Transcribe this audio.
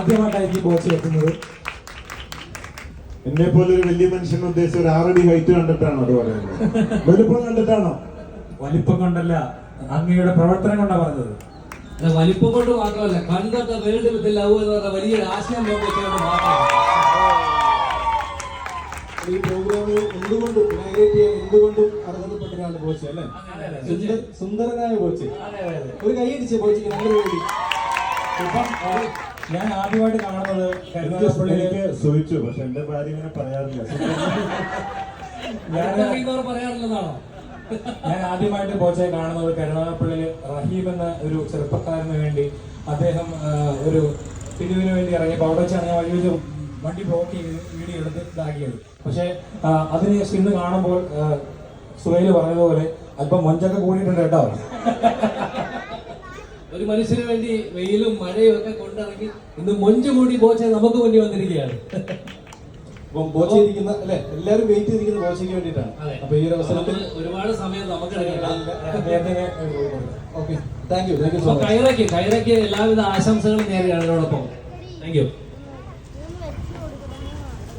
ആദ്യമായിട്ടായിരിക്കും ബോച്ച് വെക്കുന്നത്. എന്നെ പോലെ ഒരു വലിയ മനുഷ്യനെ ഉദ്ദേശിച്ച് ഒരു 6 അടി ഹൈറ്റ് കണ്ടിട്ടാണോ അത് പറയുന്നത്? വലുപ്പം കണ്ടിട്ടാണോ? വലിപ്പം കൊണ്ടല്ല, അങ്ങയുടെ പ്രവർത്തനം കൊണ്ടാണ് പറഞ്ഞത്. വലിപ്പം കൊണ്ട് മാത്രമല്ല, കണ്ടൊക്കെ വേൾഡ് വിത്ത് ലവ് എന്ന് പറഞ്ഞ വലിയൊരു ആശയം വെച്ചുകൊണ്ട് മാത്രമാണ് ഈ പ്രോഗ്രാമിൽ എന്തുകൊണ്ടും ഇനാഗ്രേറ്റ് ചെയ്യാൻ എന്തുകൊണ്ടും അർഹതപ്പെട്ടൊരാണ് ബോച്ച് അല്ലേ? സുന്ദരനായ ബോച്ച്. ഒരു കൈയടിച്ച ബോച്ചിക്ക് നല്ല വേണ്ടി. ഞാൻ ആദ്യമായിട്ട് കാണുന്നത് എനിക്ക് ചോദിച്ചു, പക്ഷെ എന്റെ ഭാര്യ ഇങ്ങനെ പറയാറില്ല. പറയാറില്ലെന്നാണോ? ഞാൻ ആദ്യമായിട്ട് ബോച്ചെ കാണുന്നത് കരുനാഗപ്പള്ളിയിൽ റഹീം എന്ന ഒരു ചെറുപ്പക്കാരന് വേണ്ടി അദ്ദേഹം ഒരു പിരിവിന് വേണ്ടി ഇറങ്ങിയപ്പോൾ അവിടെ വെച്ചാണ് ഞാൻ വഴി വെച്ച് വണ്ടി ബ്ലോക്ക് ചെയ്ത് വീഡിയോ എടുത്ത് ഇതാക്കിയത്. പക്ഷെ അതിന് ഇന്ന് കാണുമ്പോൾ സുഹൈല് പറഞ്ഞതുപോലെ അല്പം മൊഞ്ചൊക്കെ കൂടിയിട്ടുണ്ട് കേട്ടോ. ഒരു മനുഷ്യന് വേണ്ടി വെയിലും മഴയും ഒക്കെ കൊണ്ടിറങ്ങി ഇന്ന് മൊഞ്ചു കൂടി ബോച്ചെ നമുക്ക് മുന്നിൽ വന്നിരിക്കുകയാണ്. അപ്പം ബോച്ച ഇരിക്കുന്ന അല്ലെ, എല്ലാവരും വെയിറ്റ് ചെയ്തിരിക്കുന്ന ബോച്ചയ്ക്ക് വേണ്ടിയിട്ടാണ്. അപ്പൊ ഈ ഒരു അവസരത്തിൽ ഒരുപാട് സമയം നമുക്ക് okay, thank you so much. കൈറയ്ക്ക് എല്ലാവിധ ആശംസകളും നേരെയാണ്. അതിനോടൊപ്പം താങ്ക് യു.